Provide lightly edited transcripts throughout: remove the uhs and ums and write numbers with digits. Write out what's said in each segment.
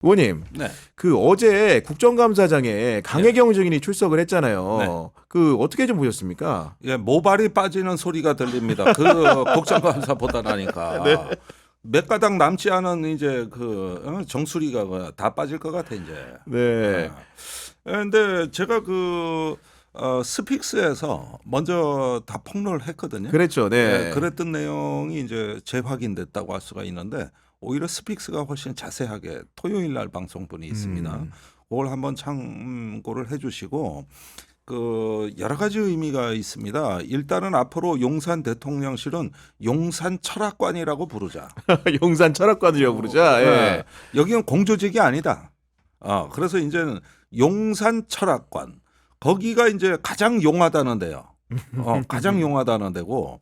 의원님, 네. 그 어제 국정감사장에 강혜경 증인이 출석을 했잖아요. 네. 그 어떻게 좀 보셨습니까? 예, 모발이 빠지는 소리가 들립니다. 그 국정감사 보다 나니까 몇 가닥 남지 않은 이제 그 정수리가 다 빠질 것 같아 이제. 네. 근데 제가 그 스픽스에서 먼저 다 폭로를 했거든요. 그랬죠. 네. 네, 그랬던 내용이 이제 재확인됐다고 할 수가 있는데 오히려 스픽스가 훨씬 자세하게 토요일 날 방송분이 있습니다. 그걸 한번 참고를 해주시고 그 여러 가지 의미가 있습니다. 일단은 앞으로 용산 대통령실은 용산 철학관이라고 부르자. 용산 철학관이라고 부르자. 예. 네. 여기는 공조직이 아니다. 그래서 이제는 용산 철학관 거기가 이제 가장 용하다는 데요. 가장 용하다는 데고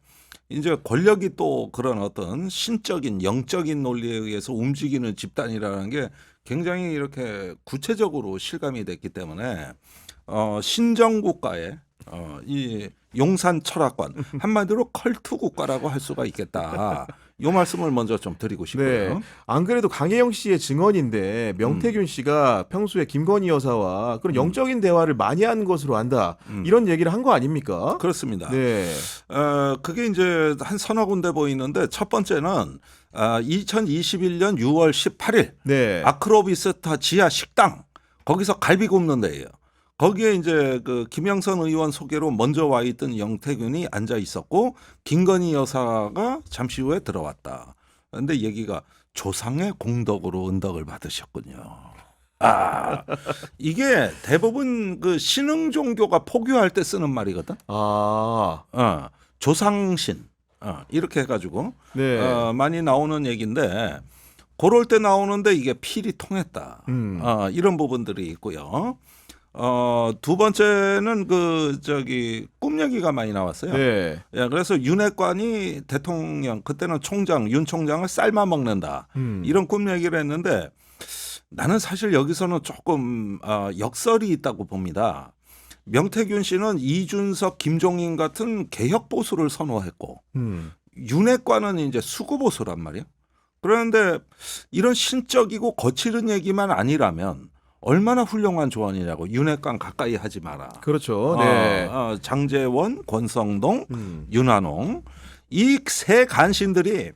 이제 권력이 또 그런 어떤 신적인 영적인 논리에 의해서 움직이는 집단이라는 게 굉장히 이렇게 구체적으로 실감이 됐기 때문에 신정국가의 이 용산 철학관 한마디로 컬투 국가라고 할 수가 있겠다. 이 말씀을 먼저 좀 드리고 싶고요. 네. 안 그래도 강혜영 씨의 증언인데 명태균 씨가 평소에 김건희 여사와 그런 영적인 대화를 많이 한 것으로 안다. 이런 얘기를 한 거 아닙니까? 그렇습니다. 네. 그게 이제 한 서너 군데 보이는데 첫 번째는 2021년 6월 18일 네. 아크로비스타 지하 식당 거기서 갈비 굽는 데예요. 거기에 이제 그 김영선 의원 소개로 먼저 와 있던 영태균이 앉아 있었고 김건희 여사가 잠시 후에 들어왔다. 그런데 얘기가 조상의 공덕으로 은덕을 받으셨군요. 이게 대부분 그 신흥 종교가 포교할 때 쓰는 말이거든. 조상신 이렇게 해가지고 네. 많이 나오는 얘기인데 그럴 때 나오는데 이게 필이 통했다. 이런 부분들이 있고요. 두 번째는 그 꿈 얘기가 많이 나왔어요. 네. 예, 그래서 윤핵관이 대통령 그때는 총장 윤 총장을 삶아 먹는다. 이런 꿈 얘기를 했는데 나는 사실 여기서는 조금 역설이 있다고 봅니다. 명태균 씨는 이준석, 김종인 같은 개혁 보수를 선호했고 윤핵관은 이제 수구 보수란 말이야. 그런데 이런 신적이고 거칠은 얘기만 아니라면 얼마나 훌륭한 조언이냐고. 윤핵관 가까이 하지 마라. 그렇죠. 네. 장제원, 권성동, 윤한홍 이 세 간신들이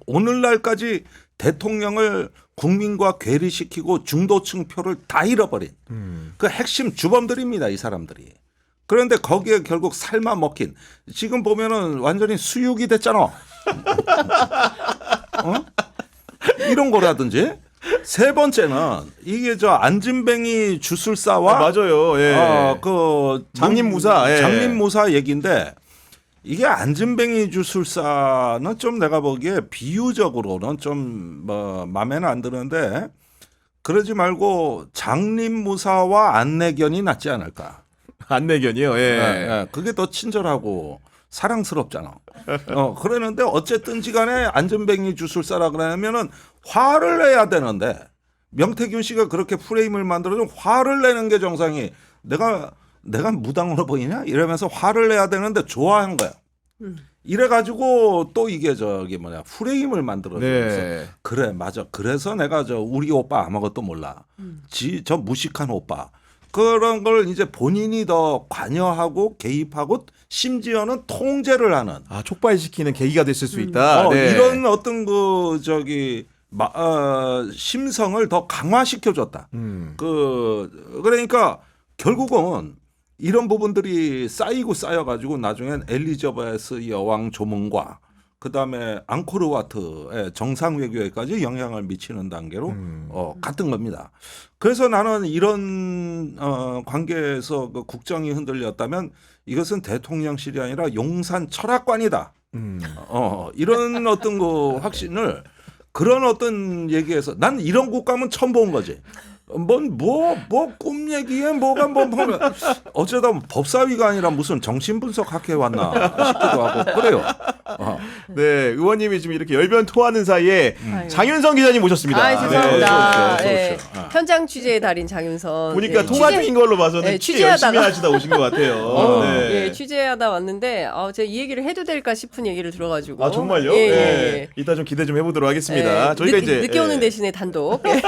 오늘날까지 대통령을 국민과 괴리시키고 중도층 표를 다 잃어버린 그 핵심 주범들입니다. 이 사람들이. 그런데 거기에 결국 삶아 먹힌 지금 보면은 완전히 수육이 됐잖아. 이런 거라든지. 세 번째는 이게 안진뱅이 주술사와 맞아요. 예. 그 장님무사. 예. 장님무사 얘기인데 이게 안진뱅이 주술사는 좀 내가 보기에 비유적으로는 좀 마음에는 안 드는데 그러지 말고 장님무사와 안내견이 낫지 않을까. 안내견이요. 예. 예. 그게 더 친절하고 사랑스럽잖아. 그러는데 어쨌든지 간에 안전뱅이 주술사라 그러면은 화를 내야 되는데 명태균 씨가 그렇게 프레임을 만들어서 화를 내는 게 정상이 내가 무당으로 보이냐 이러면서 화를 내야 되는데 좋아한 거야. 이래가지고 또 이게 프레임을 만들어주면서 네. 그래 맞아. 그래서 내가 우리 오빠 아무것도 몰라. 저 무식한 오빠. 그런 걸 이제 본인이 더 관여하고 개입하고 심지어는 통제를 하는 촉발시키는 계기가 됐을 수 있다. 네. 이런 어떤 심성을 더 강화시켜줬다. 그러니까 결국은 이런 부분들이 쌓이고 쌓여가지고 나중엔 엘리자베스 여왕 조문과 그다음에 앙코르와트의 정상 외교에까지 영향을 미치는 단계로 갔던 겁니다. 그래서 나는 이런 관계에서 그 국정이 흔들렸다면 이것은 대통령실이 아니라 용산 철학관이다. 이런 어떤 그 확신을 그런 어떤 얘기에서 난 이런 국감은 처음 본 거지. 꿈 얘기에 뭐가 어쩌다 법사위가 아니라 무슨 정신분석학회 왔나 싶기도 하고 그래요. 네, 의원님이 지금 이렇게 열변 토하는 사이에 장윤성 기자님 모셨습니다. 죄송합니다. 네, 네. 그렇죠. 현장 취재의 달인 장윤선. 보니까 예, 통화 취재- 중인 걸로 봐서는 예, 취재 열심히 취재하다가- 하시다 오신 것 같아요. 예, 취재하다 왔는데 제가 이 얘기를 해도 될까 싶은 얘기를 들어가지고. 아 정말요? 예, 예. 예. 이따 좀 기대 좀 해보도록 하겠습니다. 예, 저희가 이제 늦게 오는 예. 대신에 단독. 예.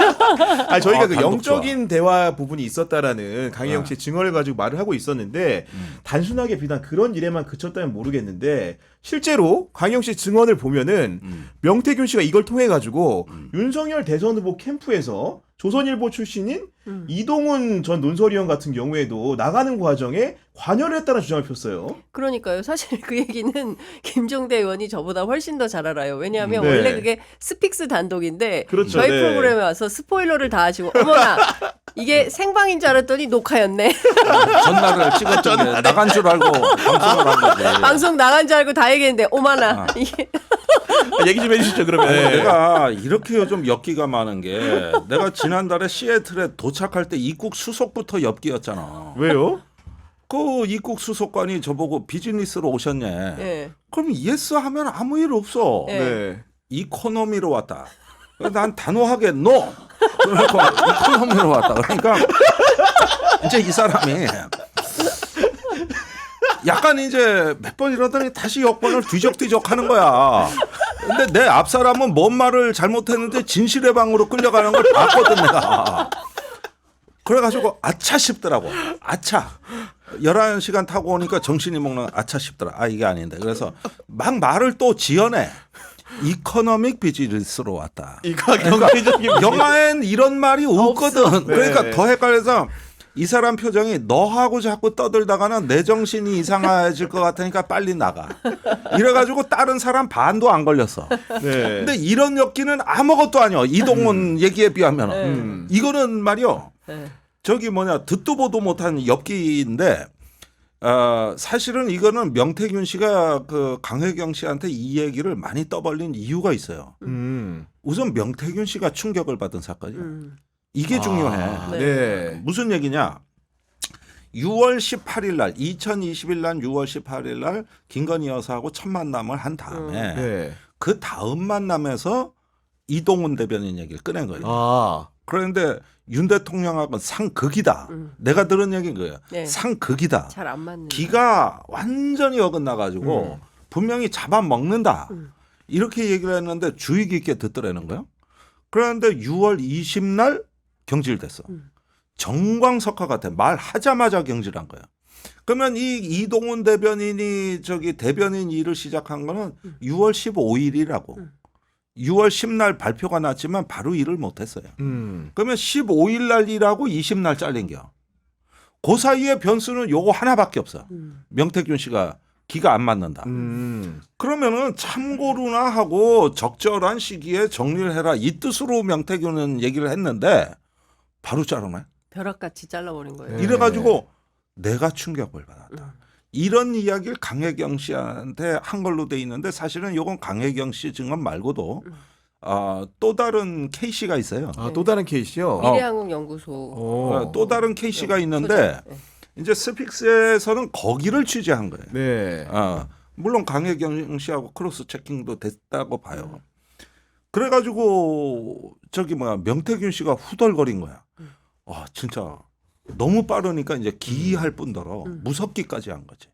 아니 저희가 그 단독 영적인 대화 부분이 있었다라는 강혜영 씨의 증언을 가지고 말을 하고 있었는데 단순하게 비단 그런 일에만 그쳤다면 모르겠는데 실제로 강혜영 씨 증언을 보면은 명태균 씨가 이걸 통해 가지고 윤석열 대선 후보 캠프에서 조선일보 출신인 이동훈 전 논설위원 같은 경우에도 나가는 과정에 관여를 했다는 주장을 폈어요. 그러니까요. 사실 그 얘기는 김종대 의원이 저보다 훨씬 더 잘 알아요. 왜냐하면 네. 원래 그게 스픽스 단독인데 그렇죠, 저희 네. 프로그램에 와서 스포일러를 다 하시고 어머나 이게 생방인 줄 알았더니 녹화였네. 전날을 찍었더니 나간 줄 알고 방송을 한 거지. 방송 나간 줄 알고 다 얘기했는데 오마나 이게 얘기 좀 해주시죠 그러면. 아니, 예. 내가 이렇게 요즘 엽기가 많은 게 내가 지난달에 시애틀에 도착할 때 입국 수속부터 엽기였잖아. 왜요? 그 입국 수속관이 저보고 비즈니스로 오셨냐. 예. 그럼 예스 하면 아무 일 없어. 예. 네. 이코노미로 왔다. 난 단호하게 노. 그러니까 이코노미로 왔다. 그러니까 이제 이 사람이 약간 이제 몇 번 이러더니 다시 여권을 뒤적뒤적 하는 거야. 근데 내 앞 사람은 뭔 말을 잘못했는데 진실의 방으로 끌려가는 걸 봤거든 내가. 그래가지고 아차 싶더라고. 아차. 11시간 타고 오니까 정신이 먹는 아차 싶더라. 아 이게 아닌데. 그래서 막 말을 또 지어내. 이코노믹 비즈니스로 왔다. 이거 경제적인 영화엔 이런 말이 없거든. 네. 그러니까 더 헷갈려서 이 사람 표정이 너하고 자꾸 떠들다가는 내 정신이 이상해질 것 같으니까 빨리 나가. 이래가지고 다른 사람 반도 안 걸렸어. 네. 근데 이런 엽기는 아무것도 아니야. 이동훈 얘기에 비하면. 이거는 말이요. 네. 저기 뭐냐 듣도 보도 못한 엽기인데 사실은 이거는 명태균 씨가 그 강혜경 씨한테 이 얘기를 많이 떠벌린 이유가 있어요. 우선 명태균 씨가 충격을 받은 사건이에요. 이게 중요해. 아, 네. 네. 무슨 얘기냐? 6월 18일 날 2021년 6월 18일 날 김건희 여사하고 첫 만남을 한 다음에 네. 그 다음 만남에서 이동훈 대변인 얘기를 꺼낸 거예요. 아. 그런데 윤 대통령하고는 상극이다. 내가 들은 얘기인 거예요. 네. 상극이다. 잘 안 맞는. 기가 완전히 어긋나 가지고 분명히 잡아먹는다. 이렇게 얘기를 했는데 주의 깊게 듣더라는 거예요. 그런데 6월 20날 경질됐어. 정광석화 같아. 말하자마자 경질한 거야. 그러면 이 이동훈 대변인이 저기 대변인 일을 시작한 거는 6월 15일이라고. 6월 10날 발표가 났지만 바로 일을 못했어요. 그러면 15일 날 일하고 20날 잘린겨. 그 사이에 변수는 요거 하나밖에 없어. 명태균 씨가 기가 안 맞는다. 그러면은 참고로나 하고 적절한 시기에 정리를 해라. 이 뜻으로 명태균은 얘기를 했는데 바로 자르네. 벼락같이 잘라버린 거예요. 네. 이래가지고 내가 충격을 받았다. 이런 이야기를 강혜경 씨한테 한 걸로 돼 있는데 사실은 이건 강혜경 씨 증언 말고도 또 다른 케이스가 있어요. 아, 또 다른 케이스요? 미래한국연구소. 오. 또 다른 케이스가 있는데 네. 이제 스픽스에서는 거기를 취재한 거예요. 네. 물론 강혜경 씨하고 크로스 체킹도 됐다고 봐요. 그래가지고 저기 뭐야 명태균 씨가 후덜거린 거야. 진짜 너무 빠르니까 이제 기이할 뿐더러 무섭기까지 한 거지.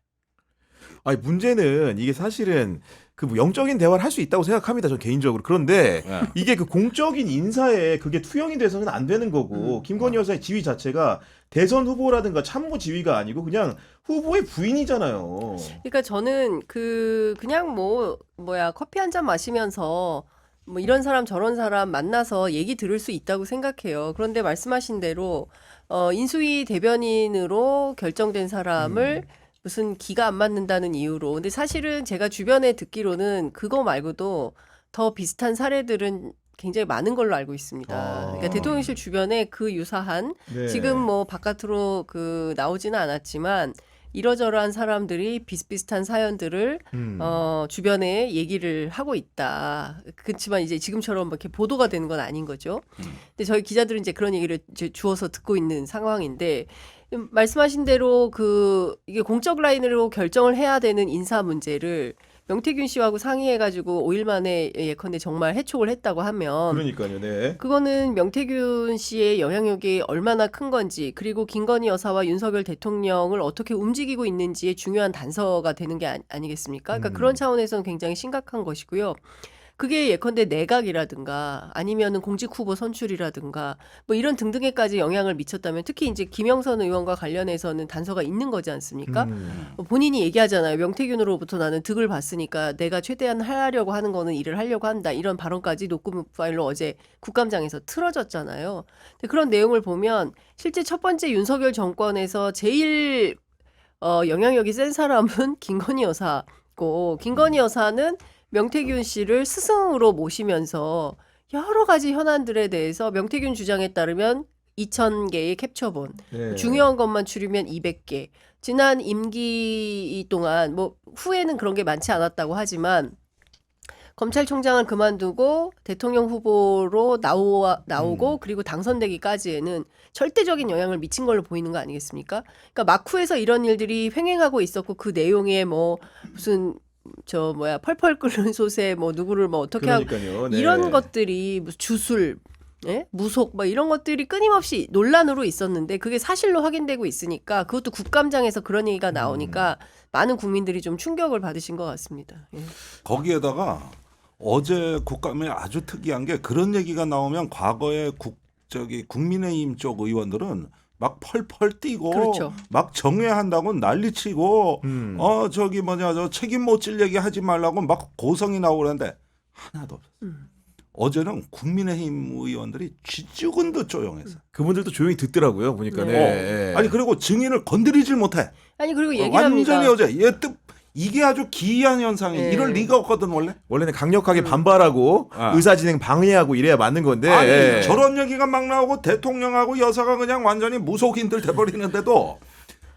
아니 문제는 이게 사실은 그뭐 영적인 대화를 할 수 있다고 생각합니다. 저 개인적으로. 그런데 네. 이게 그 공적인 인사에 그게 투영이 돼서는 안 되는 거고 김건희 여사의 지위 자체가 대선 후보라든가 참모 지위가 아니고 그냥 후보의 부인이잖아요. 그러니까 저는 그냥 뭐야 커피 한 잔 마시면서 뭐 이런 사람 저런 사람 만나서 얘기 들을 수 있다고 생각해요. 그런데 말씀하신 대로 인수위 대변인으로 결정된 사람을 무슨 기가 안 맞는다는 이유로. 근데 사실은 제가 주변에 듣기로는 그거 말고도 더 비슷한 사례들은 굉장히 많은 걸로 알고 있습니다. 그러니까 대통령실 주변에 그 유사한 네. 지금 뭐 바깥으로 나오지는 않았지만 이러저러한 사람들이 비슷비슷한 사연들을 주변에 얘기를 하고 있다. 그렇지만 이제 지금처럼 이렇게 보도가 되는 건 아닌 거죠. 근데 저희 기자들은 이제 그런 얘기를 이제 주워서 듣고 있는 상황인데 말씀하신 대로 이게 공적 라인으로 결정을 해야 되는 인사 문제를 명태균 씨하고 상의해가지고 5일 만에 예컨대 정말 해촉을 했다고 하면 그러니까요. 네. 그거는 명태균 씨의 영향력이 얼마나 큰 건지 그리고 김건희 여사와 윤석열 대통령을 어떻게 움직이고 있는지의 중요한 단서가 되는 게 아니겠습니까? 그러니까 그런 차원에서는 굉장히 심각한 것이고요. 그게 예컨대 내각이라든가 아니면은 공직 후보 선출이라든가 뭐 이런 등등에까지 영향을 미쳤다면 특히 이제 김영선 의원과 관련해서는 단서가 있는 거지 않습니까? 본인이 얘기하잖아요. 명태균으로부터 나는 득을 봤으니까 내가 최대한 하려고 하는 거는 일을 하려고 한다. 이런 발언까지 녹음 파일로 어제 국감장에서 틀어졌잖아요. 근데 그런 내용을 보면 실제 첫 번째 윤석열 정권에서 제일 영향력이 센 사람은 김건희 여사고 김건희 여사는 명태균 씨를 스승으로 모시면서 여러 가지 현안들에 대해서 명태균 주장에 따르면 2,000개의 캡처본, 네. 중요한 것만 추리면 200개. 지난 임기 동안 뭐 후에는 그런 게 많지 않았다고 하지만 검찰총장을 그만두고 대통령 후보로 나오고 그리고 당선되기까지에는 절대적인 영향을 미친 걸로 보이는 거 아니겠습니까? 그러니까 막후에서 이런 일들이 횡행하고 있었고 그 내용에 뭐 무슨 펄펄 끓는 솥에 뭐 누구를 뭐 어떻게 하고 그러니까요. 네. 이런 것들이 무슨 주술, 예? 무속 뭐 이런 것들이 끊임없이 논란으로 있었는데 그게 사실로 확인되고 있으니까 그것도 국감장에서 그런 얘기가 나오니까 많은 국민들이 좀 충격을 받으신 것 같습니다. 예. 거기에다가 어제 국감에 아주 특이한 게 그런 얘기가 나오면 과거에 국민의힘 쪽 의원들은 막 펄펄 뛰고 그렇죠. 막 정회한다고 난리치고 저 책임 못 질 얘기 하지 말라고 막 고성이 나오고 그러는데 하나도 없었어요. 어제는 국민의힘 의원들이 쥐죽은 듯 조용했어요. 그분들도 조용히 듣더라고요. 보니까. 네. 네. 아니 그리고 증인을 건드리질 못해. 아니 그리고 얘기를 완전히 합니다. 어제 이게 아주 기이한 현상이 네. 이럴 리가 없거든 원래. 원래는 강력하게 반발하고 아. 의사진행 방해하고 이래야 맞는 건데. 아니 예. 저런 얘기가 막 나오고 대통령하고 여사가 그냥 완전히 무속인들 돼버리는데도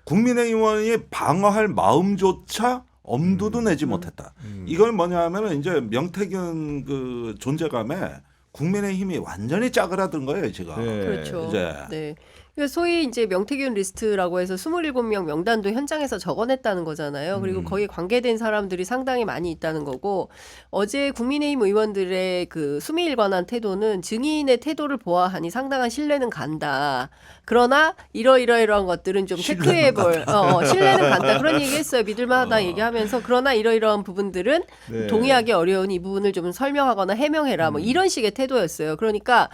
국민의힘 의원이 방어할 마음조차 엄두도 내지 못했다. 이건 뭐냐 하면은 이제 명태균 그 존재감에 국민의힘이 완전히 짜그라든 거예요 지금. 네. 그렇죠. 이제. 네. 그러니까 소위 이제 명태균 리스트라고 해서 27명 명단도 현장에서 적어냈다는 거잖아요. 그리고 거기에 관계된 사람들이 상당히 많이 있다는 거고 어제 국민의힘 의원들의 그 수미일관한 태도는 증인의 태도를 보아하니 상당한 신뢰는 간다. 그러나 이러이러한 것들은 좀 체크해볼 신뢰는 간다. 그런 얘기했어요. 믿을만하다 얘기하면서 그러나 이러이러한 부분들은 네. 동의하기 어려운 이 부분을 좀 설명하거나 해명해라. 뭐 이런 식의 태도였어요. 그러니까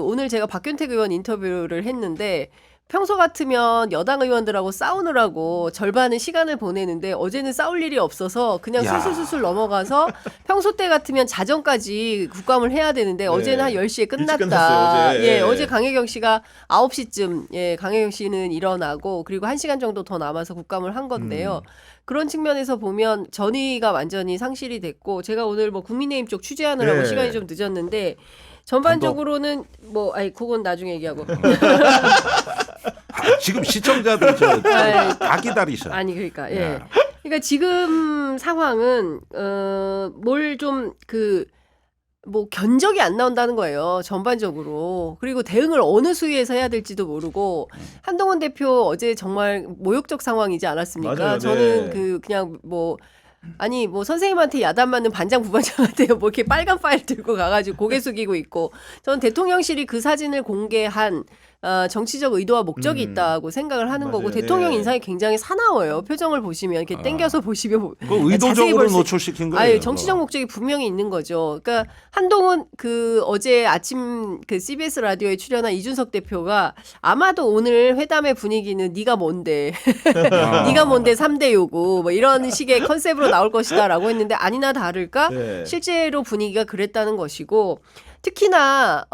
오늘 제가 박균택 의원 인터뷰를 했는데 평소 같으면 여당 의원들하고 싸우느라고 절반의 시간을 보내는데 어제는 싸울 일이 없어서 그냥 야. 술술술 넘어가서 평소 때 같으면 자정까지 국감을 해야 되는데 네. 어제는 한 10시에 일찍 끝났다. 끝났어요, 어제. 예, 어제 강혜경 씨가 9시쯤 강혜경 씨는 일어나고 그리고 1시간 정도 더 남아서 국감을 한 건데요. 그런 측면에서 보면 전의가 완전히 상실이 됐고 제가 오늘 뭐 국민의힘 쪽 취재하느라고 네. 시간이 좀 늦었는데 전반적으로는 그건 나중에 얘기하고. 지금 시청자들 다 기다리셔. 아니 그러니까 예. 야. 그러니까 지금 상황은 뭘 좀 뭐 견적이 안 나온다는 거예요. 전반적으로. 그리고 대응을 어느 수위에서 해야 될지도 모르고 한동훈 대표 어제 정말 모욕적 상황이지 않았습니까? 맞아요, 네. 저는 그냥 아니 선생님한테 야단 맞는 반장 부반장한테요. 뭐 이렇게 빨간 파일 들고 가가지고 고개 숙이고 있고 저는 대통령실이 그 사진을 공개한 정치적 의도와 목적이 있다고 생각을 하는 맞아요. 거고 대통령 네. 인상이 굉장히 사나워요. 표정을 보시면 이렇게 땡겨서 보시면 그 자세히 의도적으로 볼 수- 노출시킨 거예요. 정치적 목적이 분명히 있는 거죠. 그러니까 한동훈 어제 아침 CBS 라디오에 출연한 이준석 대표가 아마도 오늘 회담의 분위기는 네가 뭔데 네가 뭔데 3대 요구 뭐 이런 식의 컨셉으로 나올 것이다라고 했는데 아니나 다를까 네. 실제로 분위기가 그랬다는 것이고 특히나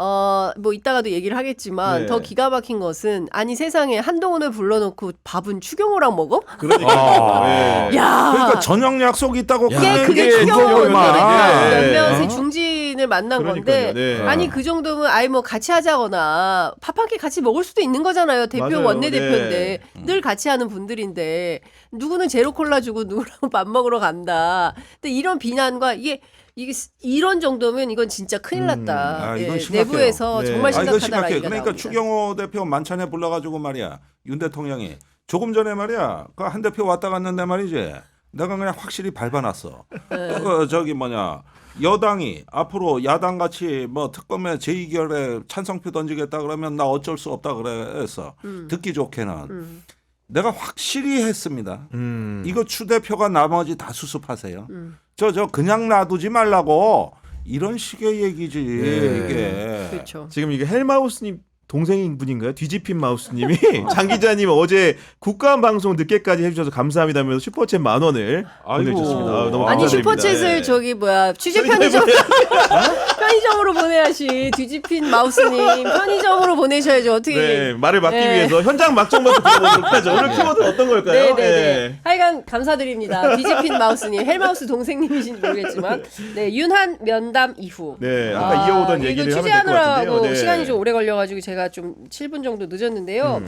뭐 이따가도 얘기를 하겠지만 네. 더 기가 막힌 것은 아니 세상에 한동훈을 불러놓고 밥은 추경호랑 먹어? 그러니까. 네. 야 그러니까 저녁 약속 있다고 야, 그게 그게 추경호 얼마나 네. 몇몇의 중진을 만난 건데 그러니까요. 네. 아니 그 정도면 아예 뭐 같이 하자거나 밥 한 끼 같이 먹을 수도 있는 거잖아요. 대표 맞아요. 원내대표인데 늘 같이 하는 분들인데 누구는 제로 콜라 주고 누구랑 밥 먹으러 간다. 근데 이런 비난과 이게 이런 정도면 이건 진짜 큰일 났다. 이건 예, 심각해요. 내부에서 네. 정말 이건 심각하다라 심각해. 얘기가 그러니까 나옵니다. 추경호 대표 만찬에 불러가지고 말이야 윤 대통령이 조금 전에 말이야 그 한 대표 왔다 갔는데 말이지 내가 그냥 확실히 밟아놨어. 네. 저기 뭐냐 여당이 앞으로 야당 같이 뭐 특검에 제2결에 찬성표 던지겠다 그러면 나 어쩔 수 없다 그래서 듣기 좋게는 내가 확실히 했습니다. 이거 추 대표가 나머지 다 수습하세요. 저 그냥 놔두지 말라고 이런 식의 얘기지 이게. 그렇죠. 지금 이게 헬마우스님 동생인 분인가요? 뒤집힌 마우스님이 장 기자님 어제 국가한 방송 늦게까지 해주셔서 감사합니다면서 슈퍼챗 10,000원을 아이고. 보내주셨습니다. 너무 아니 감사드립니다. 슈퍼챗을 예. 저기 뭐야 취재 편의점 편의점으로 보내야지. 뒤집힌 마우스님 편의점으로 보내셔야죠. 어떻게? 네, 말을 막기 네. 위해서 현장 막정부터 들어보도록 하죠. 오늘 키워드 어떤 걸까요? 네네네. 예. 하여간 감사드립니다. 뒤집힌 마우스님, 헬마우스 동생님이신지 모르겠지만, 네 윤한 면담 이후. 네, 아까 이어오던 이거 얘기를 하면 될 것 취재하느라고 같은데요. 네. 시간이 좀 오래 걸려가지고 제가 좀 7분 정도 늦었는데요.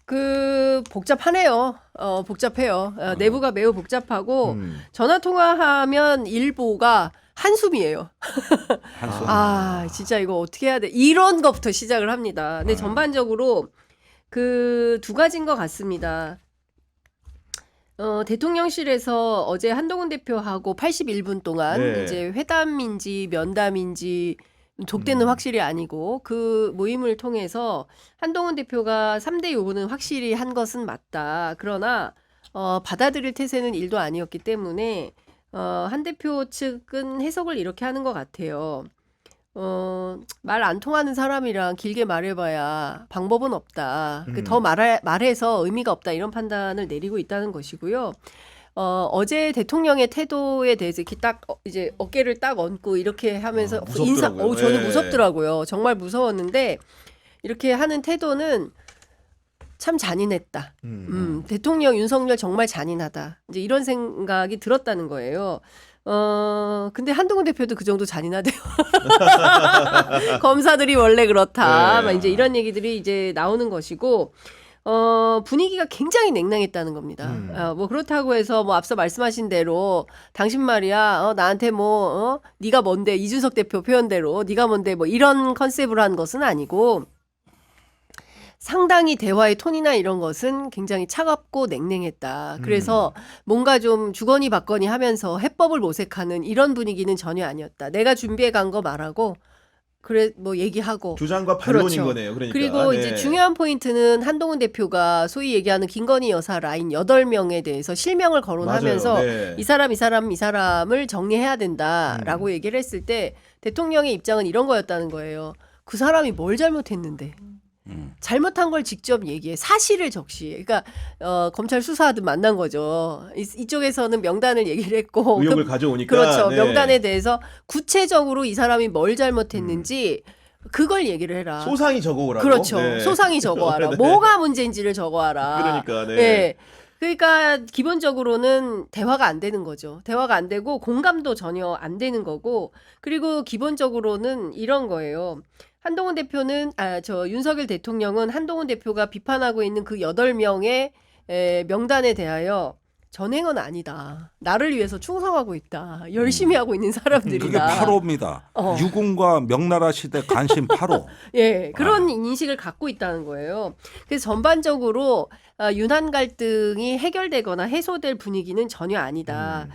그 복잡하네요. 복잡해요. 내부가 매우 복잡하고 전화 통화하면 일보가 한숨이에요. 한숨. 아, 진짜 이거 어떻게 해야 돼? 이런 것부터 시작을 합니다. 근데 전반적으로 그 두 가지인 것 같습니다. 대통령실에서 어제 한동훈 대표하고 81분 동안 네. 이제 회담인지 면담인지 족대는 확실히 아니고 그 모임을 통해서 한동훈 대표가 3대 요구는 확실히 한 것은 맞다. 그러나 받아들일 태세는 일도 아니었기 때문에 한 대표 측은 해석을 이렇게 하는 것 같아요. 말 안 통하는 사람이랑 길게 말해봐야 방법은 없다. 더 말해서 의미가 없다. 이런 판단을 내리고 있다는 것이고요. 어제 대통령의 태도에 대해서 이렇게 딱 이제 어깨를 딱 얹고 이렇게 하면서 무섭더라고요. 저는 예. 무섭더라고요. 정말 무서웠는데 이렇게 하는 태도는 참 잔인했다. 대통령 윤석열 정말 잔인하다. 이제 이런 생각이 들었다는 거예요. 근데 한동훈 대표도 그 정도 잔인하대요. 검사들이 원래 그렇다. 네. 막 이제 이런 얘기들이 이제 나오는 것이고, 분위기가 굉장히 냉랭했다는 겁니다. 뭐 그렇다고 해서 뭐 앞서 말씀하신 대로 당신 말이야, 나한테 뭐, 네가 뭔데, 이준석 대표 표현대로 네가 뭔데 뭐 이런 컨셉으로 한 것은 아니고, 상당히 대화의 톤이나 이런 것은 굉장히 차갑고 냉랭했다. 그래서 뭔가 좀 주거니 받거니 하면서 해법을 모색하는 이런 분위기는 전혀 아니었다. 내가 준비해 간 거 말하고 그래 뭐 얘기하고 주장과 반론인 그렇죠. 거네요. 그러니까. 그리고 네. 이제 중요한 포인트는 한동훈 대표가 소위 얘기하는 김건희 여사 라인 8명에 대해서 실명을 거론하면서 맞아요. 네. 이 사람을 정리해야 된다라고 얘기를 했을 때 대통령의 입장은 이런 거였다는 거예요. 그 사람이 뭘 잘못했는데. 잘못한 걸 직접 얘기해. 사실을 적시해. 그러니까 검찰 수사하듯 만난 거죠. 이쪽에서는 명단을 얘기를 했고 의혹을 가져오니까. 그렇죠. 네. 명단에 대해서 구체적으로 이 사람이 뭘 잘못했는지 그걸 얘기를 해라. 소상히 적어오라고. 그렇죠. 네. 소상히 적어와라. 네. 뭐가 문제인지를 적어와라. 그러니까. 네. 네. 그러니까 기본적으로는 대화가 안 되는 거죠. 대화가 안 되고 공감도 전혀 안 되는 거고 그리고 기본적으로는 이런 거예요. 한동훈 대표는 윤석열 대통령은 한동훈 대표가 비판하고 있는 그 8명의 명단에 대하여 전행은 아니다. 나를 위해서 충성하고 있다. 열심히 하고 있는 그게 사람들이다. 8호입니다. 유군과 명나라 시대 간신 8호. 예, 그런 인식을 갖고 있다는 거예요. 그래서 전반적으로 윤한 갈등이 해결되거나 해소될 분위기는 전혀 아니다.